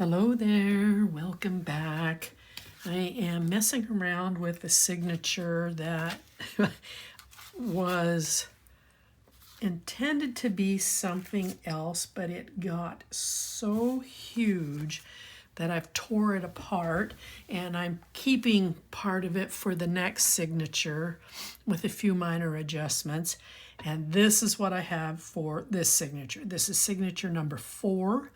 Hello there, welcome back. I am messing around with the signature that was intended to be something else, but it got so huge that I've tore it apart, and I'm keeping part of it for the next signature with a few minor adjustments. And this is what I have for this signature. This is signature number 4.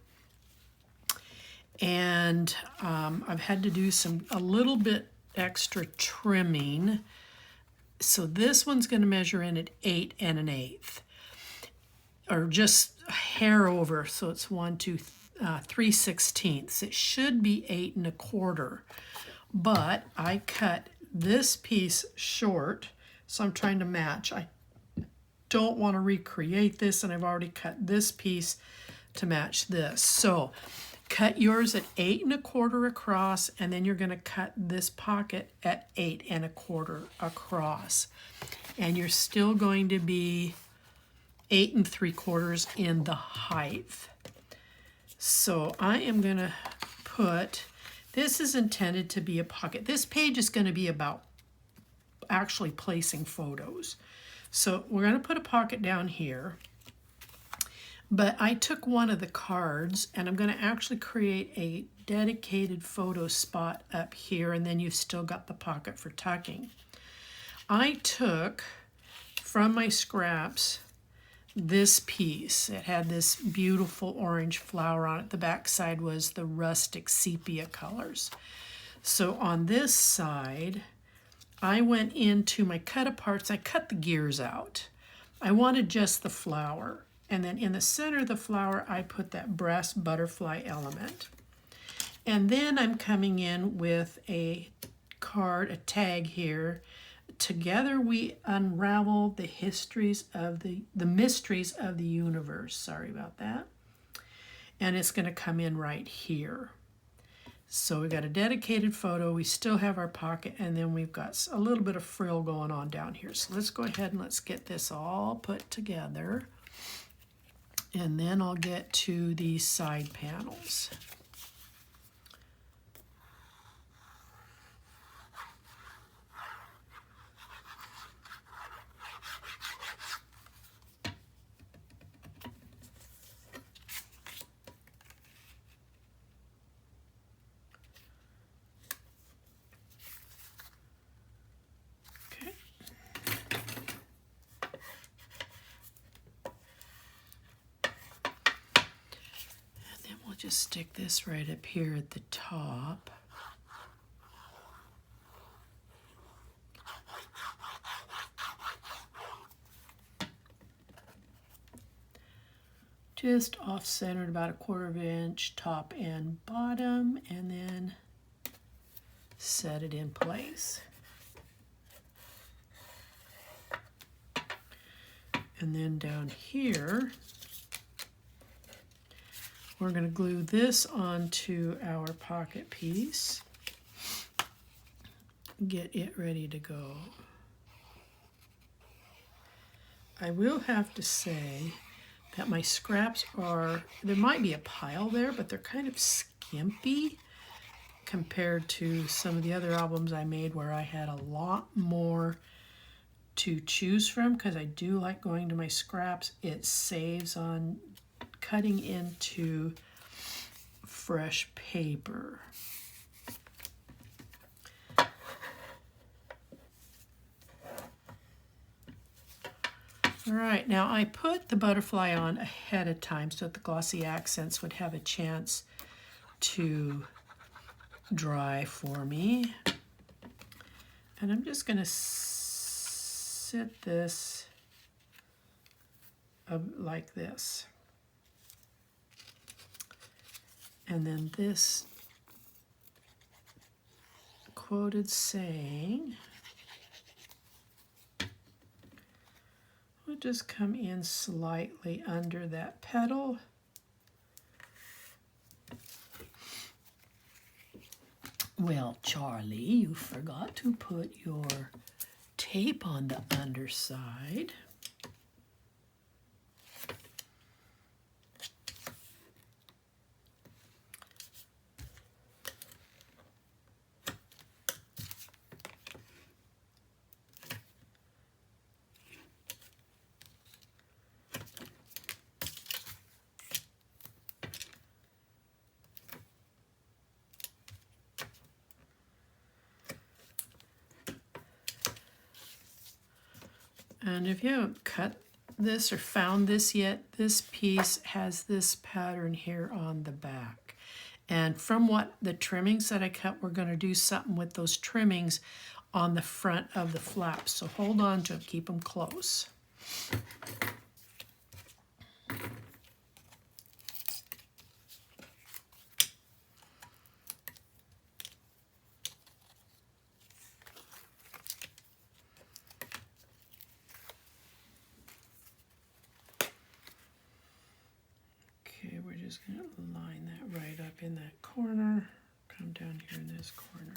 And I've had to do a little bit extra trimming. So this one's going to measure in at 8 1/8, or just a hair over. So it's 3/16. It should be 8 1/4, but I cut this piece short, so I'm trying to match. I don't want to recreate this, and I've already cut this piece to match this. So cut yours at 8 1/4 across, and then you're going to cut this pocket at 8 1/4 across. And you're still going to be 8 3/4 in the height. So I am going to put, this is intended to be a pocket. This page is going to be about actually placing photos. So we're going to put a pocket down here. But I took one of the cards, and I'm going to actually create a dedicated photo spot up here, and then you've still got the pocket for tucking. I took from my scraps this piece. It had this beautiful orange flower on it. The back side was the rustic sepia colors. So on this side, I went into my cut-aparts. I cut the gears out. I wanted just the flower. And then in the center of the flower, I put that brass butterfly element. And then I'm coming in with a card, a tag here. Together we unravel the mysteries of the universe. Sorry about that. And it's going to come in right here. So we've got a dedicated photo. We still have our pocket, and then we've got a little bit of frill going on down here. So let's go ahead and let's get this all put together. And then I'll get to these side panels. Just stick this right up here at the top. Just off-centered about 1/4 inch top and bottom, and then set it in place. And then down here, we're going to glue this onto our pocket piece, get it ready to go. I will have to say that my scraps there might be a pile there, but they're kind of skimpy compared to some of the other albums I made where I had a lot more to choose from, because I do like going to my scraps. It saves on cutting into fresh paper. All right, now I put the butterfly on ahead of time so that the glossy accents would have a chance to dry for me. And I'm just going to sit this like this. And then this quoted saying will just come in slightly under that petal. Well, Charlie, you forgot to put your tape on the underside. And if you haven't cut this or found this yet, this piece has this pattern here on the back. And from what the trimmings that I cut, we're going to do something with those trimmings on the front of the flaps. So hold on to them, keep them close. Okay, we're just going to line that right up in that corner. Come down here in this corner.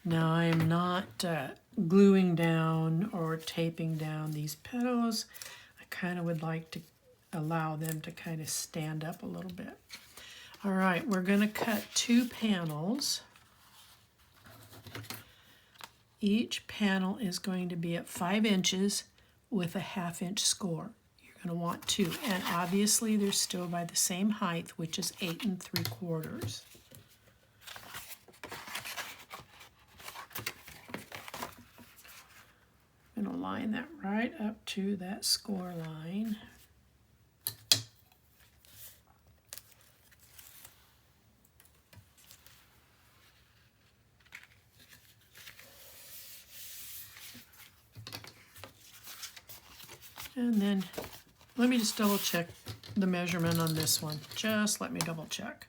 Now I am not gluing down or taping down these petals. I kind of would like to allow them to kind of stand up a little bit. All right, we're going to cut 2 panels. Each panel is going to be at 5 inches with a 1/2 inch score. You're going to want 2, and obviously they're still by the same height, which is 8 3/4. I'm going to line that right up to that score line. And then let me just double check the measurement on this one. Just let me double check.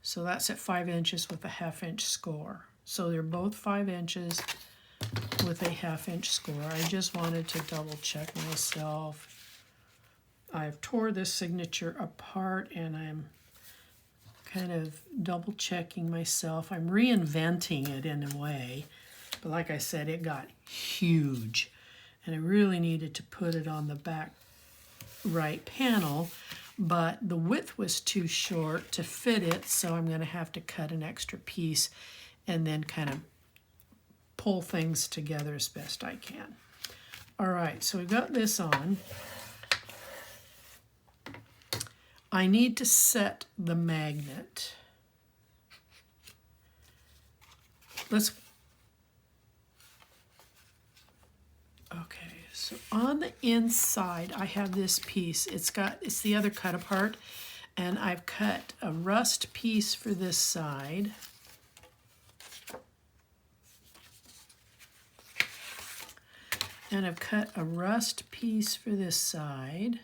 So that's at 5 inches with a 1/2 inch score. So they're both 5 inches with a 1/2 inch score. I just wanted to double check myself. I've tore this signature apart and I'm kind of double checking myself. I'm reinventing it in a way, but like I said, it got huge and I really needed to put it on the back right panel, but the width was too short to fit it, so I'm going to have to cut an extra piece and then kind of pull things together as best I can. All right, so we got this on. I need to set the magnet. Okay, so on the inside I have this piece. It's the other cut apart, and I've cut a rust piece for this side. And I've cut a rust piece for this side.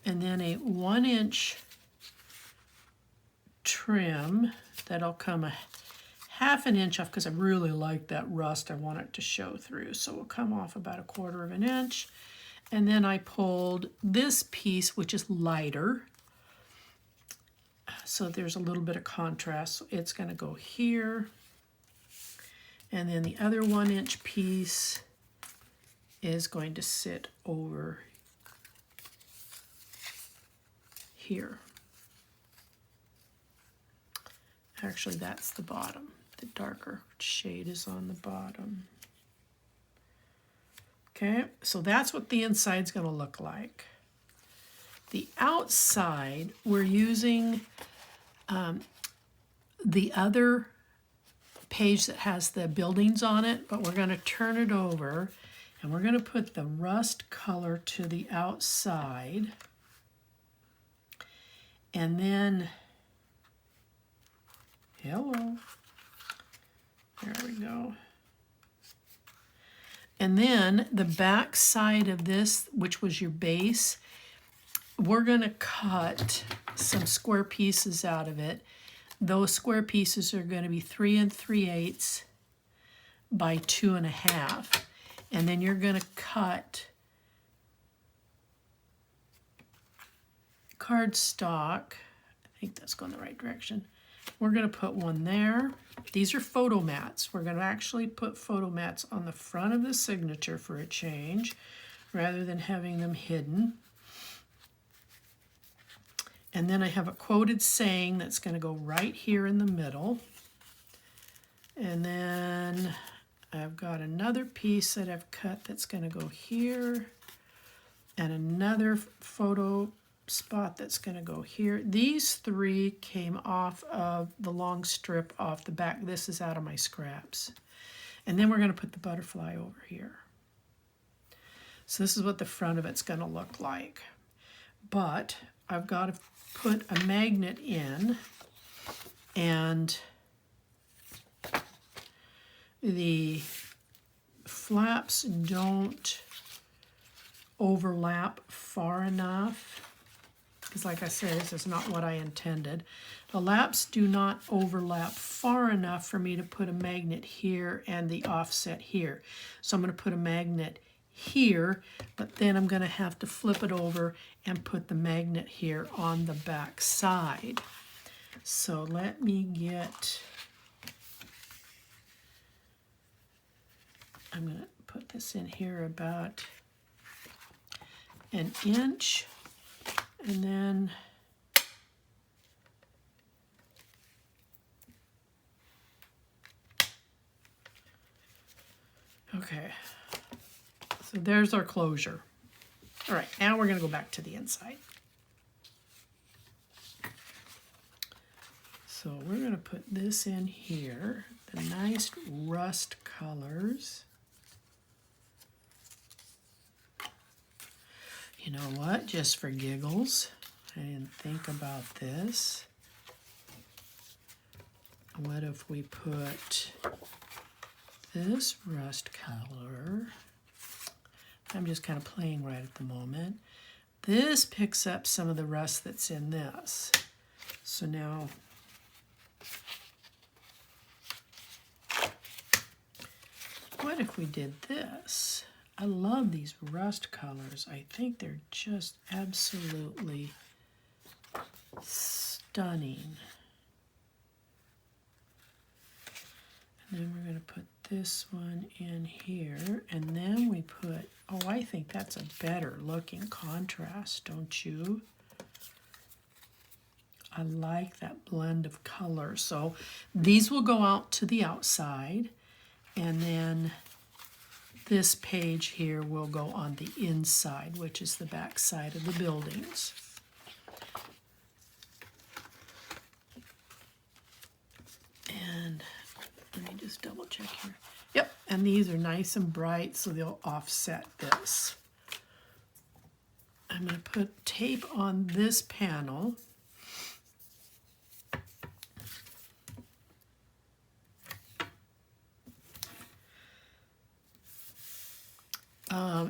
And then a 1 inch trim that'll come a 1/2 inch off because I really like that rust. I want it to show through. So we'll come off about 1/4 inch. And then I pulled this piece, which is lighter. So there's a little bit of contrast. So it's going to go here. And then the other 1 inch piece is going to sit over here. Actually, that's the bottom. The darker shade is on the bottom. Okay, so that's what the inside's going to look like. The outside, we're using the other page that has the buildings on it, but we're going to turn it over and we're going to put the rust color to the outside. And then, hello, there we go. And then the back side of this, which was your base, we're going to cut some square pieces out of it. Those square pieces are going to be 3 3/8 by 2 1/2. And then you're going to cut cardstock. I think that's going the right direction. We're going to put one there. These are photo mats. We're going to actually put photo mats on the front of the signature for a change, rather than having them hidden. And then I have a quoted saying that's going to go right here in the middle. And then I've got another piece that I've cut that's going to go here, and another photo spot that's going to go here. These three came off of the long strip off the back. This is out of my scraps. And then we're going to put the butterfly over here. So this is what the front of it's going to look like. But I've got to put a magnet in, and the flaps don't overlap far enough, because like I said, this is not what I intended. The laps do not overlap far enough for me to put a magnet here and the offset here. So I'm going to put a magnet here, but then I'm going to have to flip it over and put the magnet here on the back side. So let me get, I'm going to put this in here about an inch, and then okay, so there's our closure. All right, now we're going to go back to the inside. So we're going to put this in here, the nice rust colors. You know what, just for giggles, I didn't think about this. What if we put this rust color? I'm just kind of playing right at the moment. This picks up some of the rust that's in this. So now, what if we did this? I love these rust colors. I think they're just absolutely stunning. And then we're going to put this one in here, and then we put, oh, I think that's a better looking contrast, don't you? I like that blend of color. So these will go out to the outside, and then this page here will go on the inside, which is the back side of the buildings. And let me just double check here. Yep, and these are nice and bright, so they'll offset this. I'm going to put tape on this panel.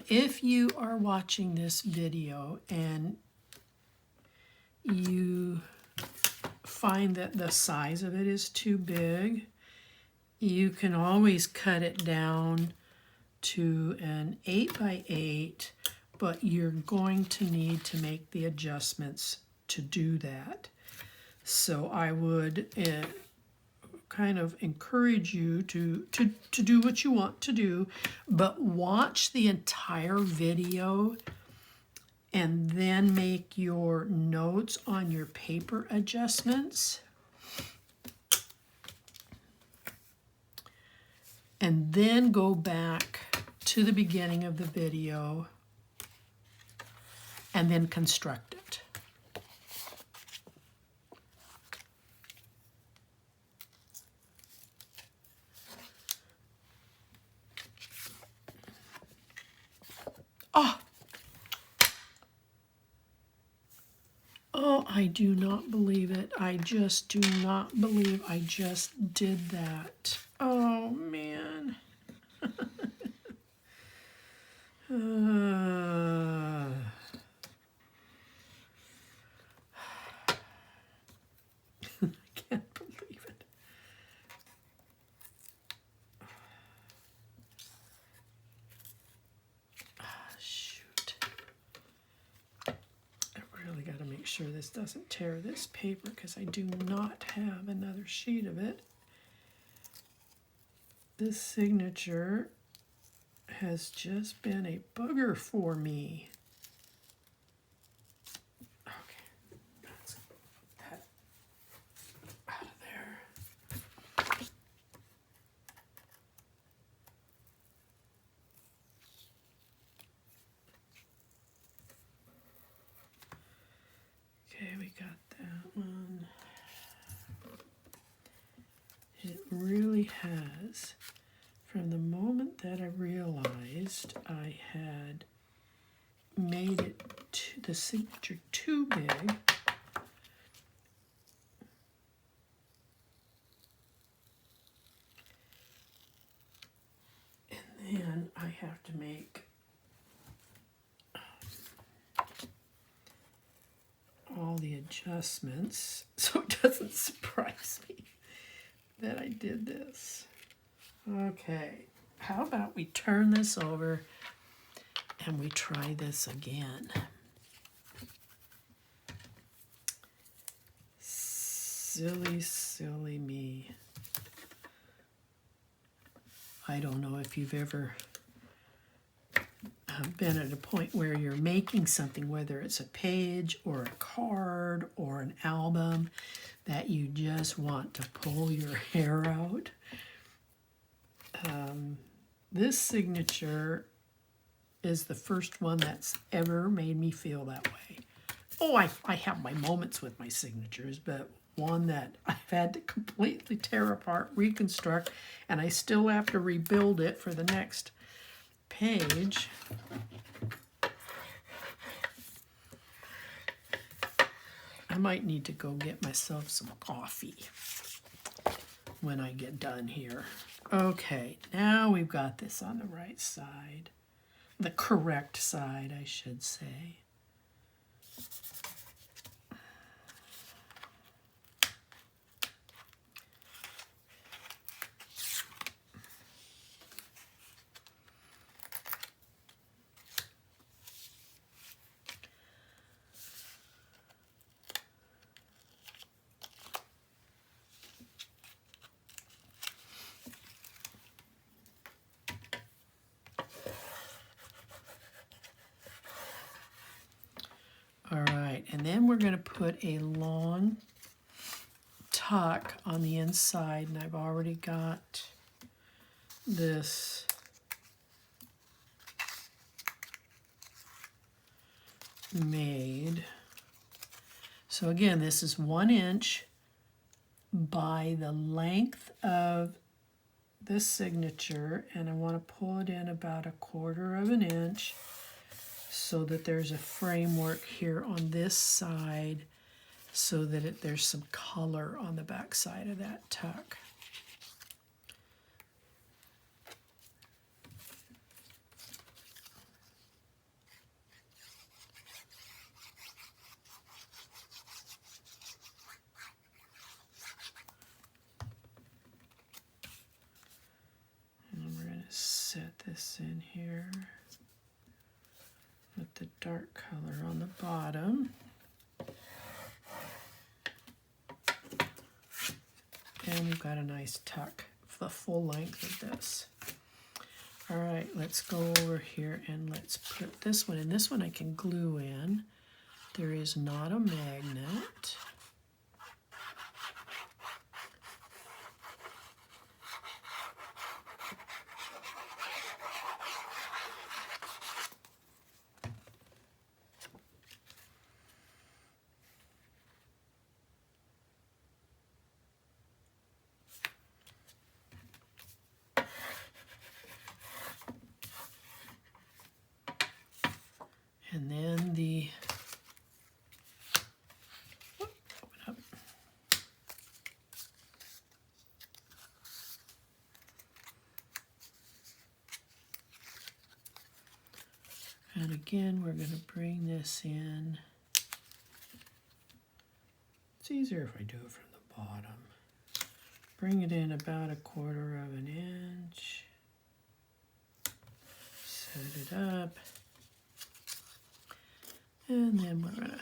If you are watching this video and you find that the size of it is too big, you can always cut it down to an 8 by 8, but you're going to need to make the adjustments to do that. So I would kind of encourage you to do what you want to do, but watch the entire video and then make your notes on your paper adjustments. And then go back to the beginning of the video and then construct it. Oh, I do not believe it. I just do not believe I just did that. Oh, man. I can't believe it. Shoot. I really got to make sure this doesn't tear this paper, because I do not have another sheet of it. This signature has just been a bugger for me. Okay, let's put that out of there. really has, from the moment that I realized I had made it to the signature too big, and then I have to make all the adjustments so it doesn't surprise me that I did this. Okay, how about we turn this over and we try this again. Silly, silly me. I don't know if you've ever been at a point where you're making something, whether it's a page or a card or an album, that you just want to pull your hair out. This signature is the first one that's ever made me feel that way. Oh, I have my moments with my signatures, but one that I've had to completely tear apart, reconstruct, and I still have to rebuild it for the next page. I might need to go get myself some coffee when I get done here. Okay, now we've got this on the right side. The correct side, I should say. All right, and then we're going to put a long tuck on the inside, and I've already got this made. So again, this is 1 inch by the length of this signature, and I want to pull it in about 1/4 of an inch so that there's a framework here on this side so that there's some color on the back side of that tuck. And we're going to set this in here with the dark color on the bottom. And we've got a nice tuck, the full length of this. All right, let's go over here and let's put this one in. This one I can glue in. There is not a magnet. And then the, open up. And again, we're going to bring this in. It's easier if I do it from the bottom. Bring it in about 1/4 of an inch. Set it up. And then we're going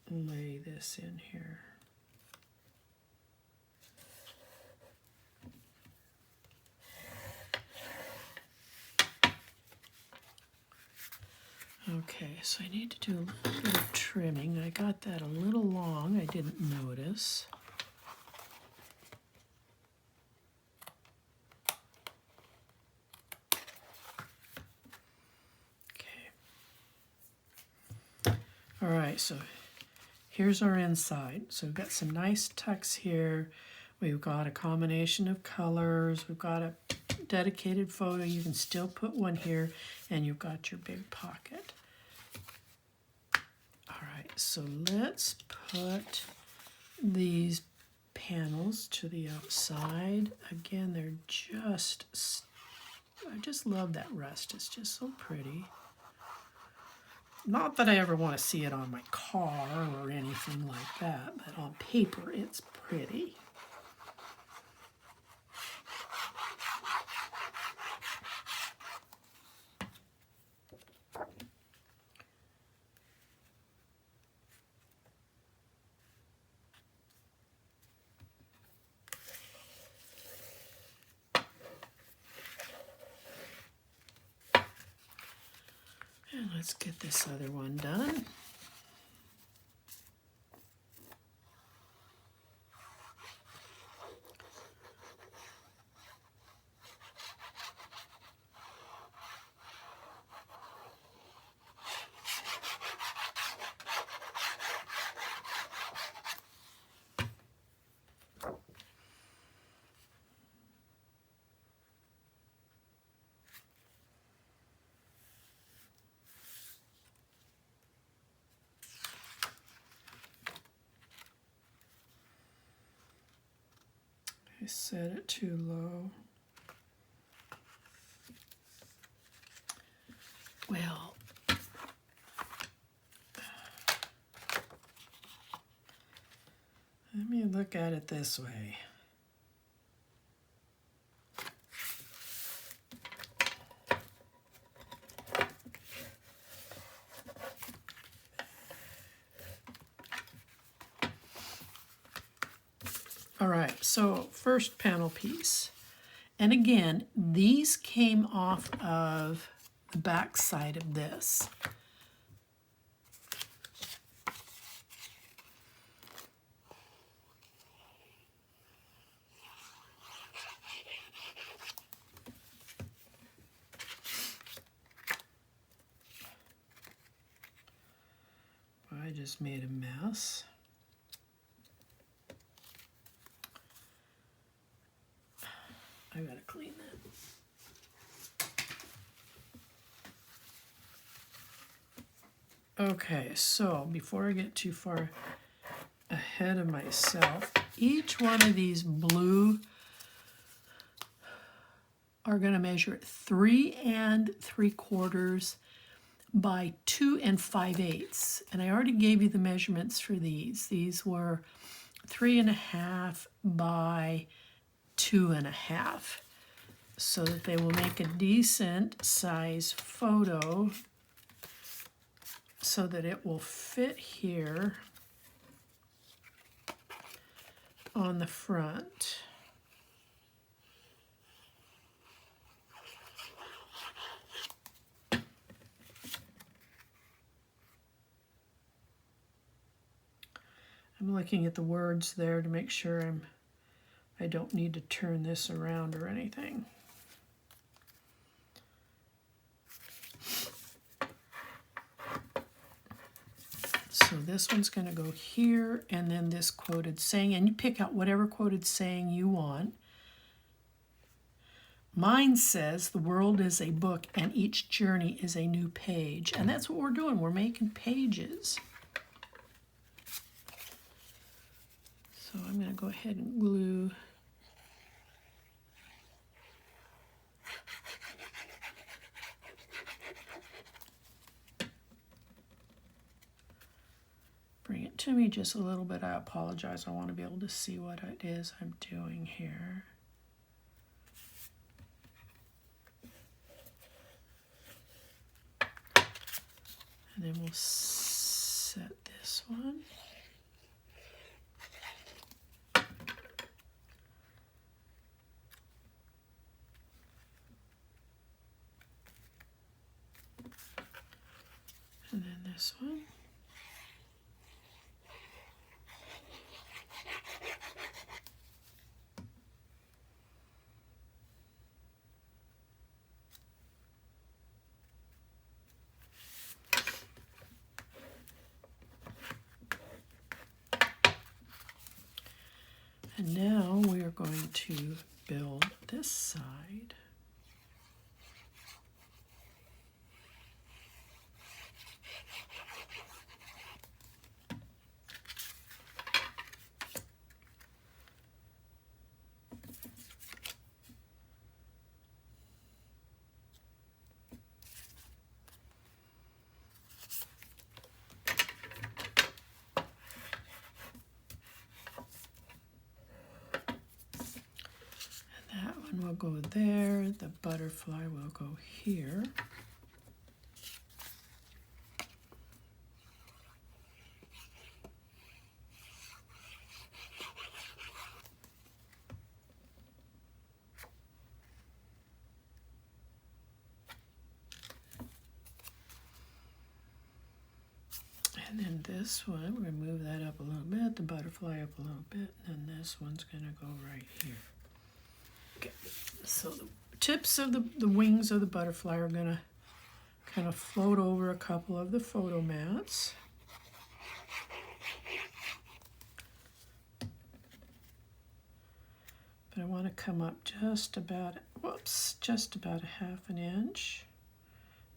to lay this in here. Okay, so I need to do a little bit of trimming. I got that a little long, I didn't notice. right, so here's our inside. So we've got some nice tucks here. We've got a combination of colors. We've got a dedicated photo. You can still put one here, and you've got your big pocket. All right, so let's put these panels to the outside. Again, they're just, I just love that rust. It's just so pretty. Not that I ever want to see it on my car or anything like that, but on paper it's pretty. And let's get this other one done. I set it too low. Well, let me look at it this way. All right, so first panel piece. And again, these came off of the back side of this. I just made a mess. I gotta clean that. Okay, so before I get too far ahead of myself, each one of these blue are gonna measure 3 3/4 by 2 5/8. And I already gave you the measurements for these. These were 3 1/2 by 2 1/2, so that they will make a decent size photo so that it will fit here on the front. I'm looking at the words there to make sure I don't need to turn this around or anything. So this one's going to go here, and then this quoted saying, and you pick out whatever quoted saying you want. Mine says, the world is a book and each journey is a new page. And that's what we're doing. We're making pages. So I'm going to go ahead and glue bring it to me just a little bit. I apologize. I want to be able to see what it is I'm doing here. And then we'll set this one. And then this one. And now we are going to build this side. Will go there, the butterfly will go here. And then this one, we're going to move that up a little bit, the butterfly up a little bit, and then this one's going to go right here. Okay, so the tips of the wings of the butterfly are going to kind of float over a couple of the photo mats. But I want to come up just about, whoops, just about a 1/2 inch,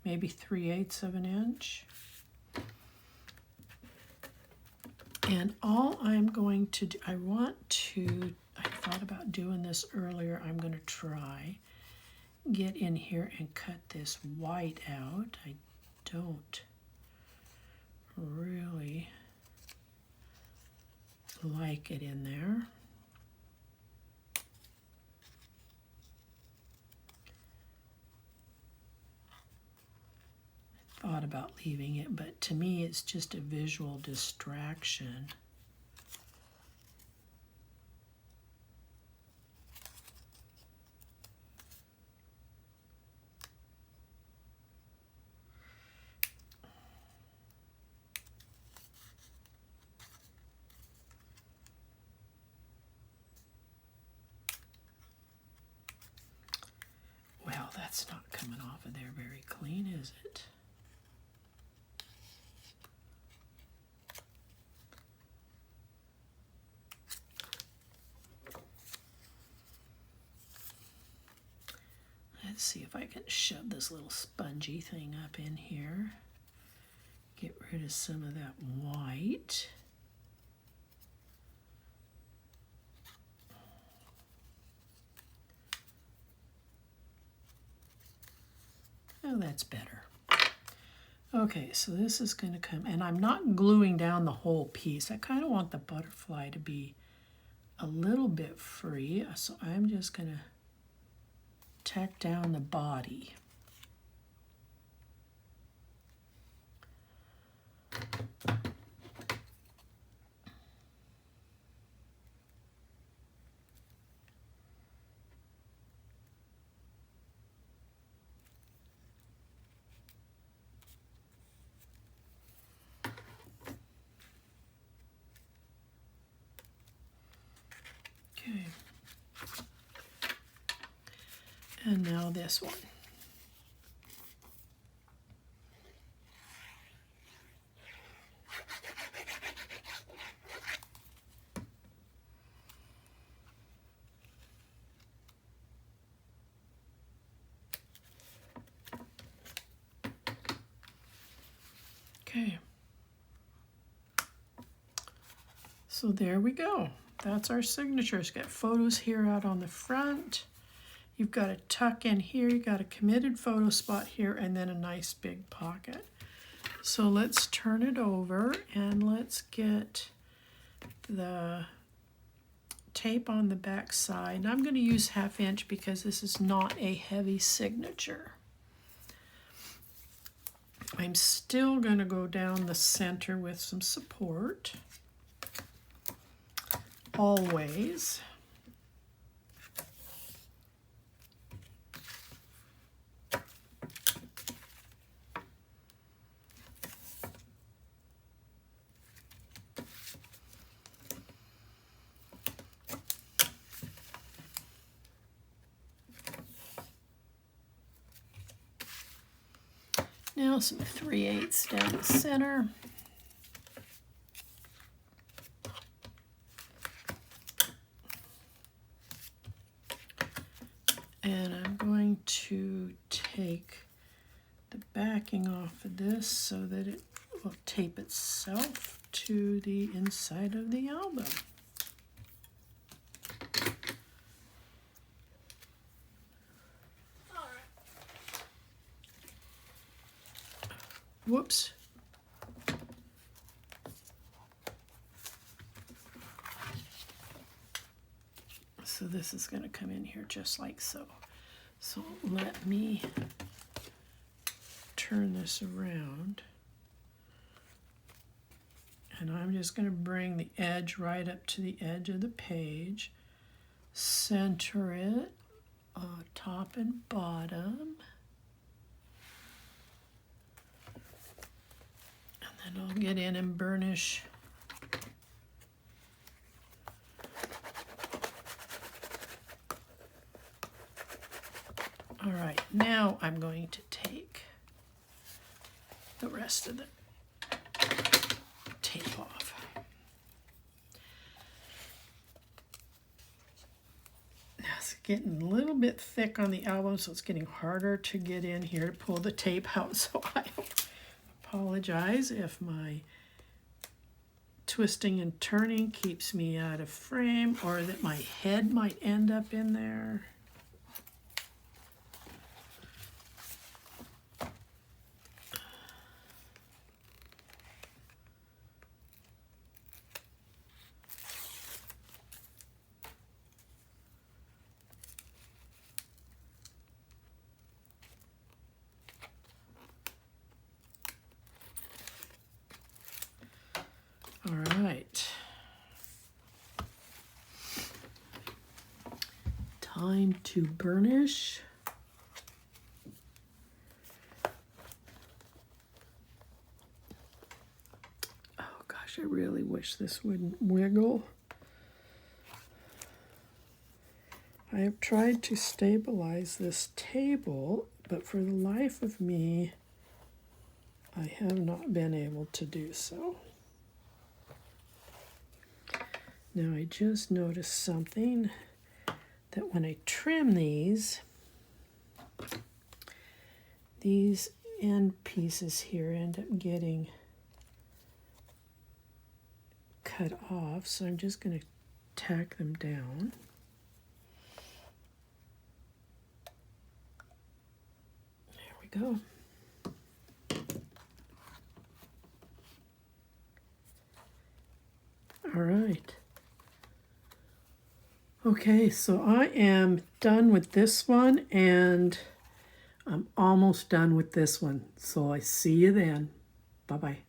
maybe 3/8 of an inch. And all I'm going to do, I thought about doing this earlier. I'm going to try, get in here and cut this white out. I don't really like it in there. I thought about leaving it, but to me it's just a visual distraction. Well, that's not coming off of there very clean, is it? Let's see if I can shove this little spongy thing up in here. Get rid of some of that white. Oh, that's better. Okay, so this is going to come, and I'm not gluing down the whole piece. I kind of want the butterfly to be a little bit free, so I'm just going to tack down the body. Okay. And now this one. Okay. So there we go. That's our signature. It's got photos here out on the front. You've got a tuck in here. You've got a committed photo spot here, and then a nice big pocket. So let's turn it over and let's get the tape on the back side. And I'm going to use 1/2 inch because this is not a heavy signature. I'm still going to go down the center with some support. Always. Now some 3/8 down the center. And I'm going to take the backing off of this so that it will tape itself to the inside of the album. Whoops. So this is going to come in here just like so. So let me turn this around. And I'm just going to bring the edge right up to the edge of the page. Center it, top and bottom. And then I'll get in and burnish all right, now I'm going to take the rest of the tape off. Now it's getting a little bit thick on the album, so it's getting harder to get in here to pull the tape out. So I apologize if my twisting and turning keeps me out of frame, or that my head might end up in there. All right. Time to burnish. Oh gosh, I really wish this wouldn't wiggle. I have tried to stabilize this table, but for the life of me, I have not been able to do so. Now I just noticed something, that when I trim these end pieces here end up getting cut off, so I'm just going to tack them down. There we go. All right. Okay, so I am done with this one, and I'm almost done with this one. So I see you then. Bye-bye.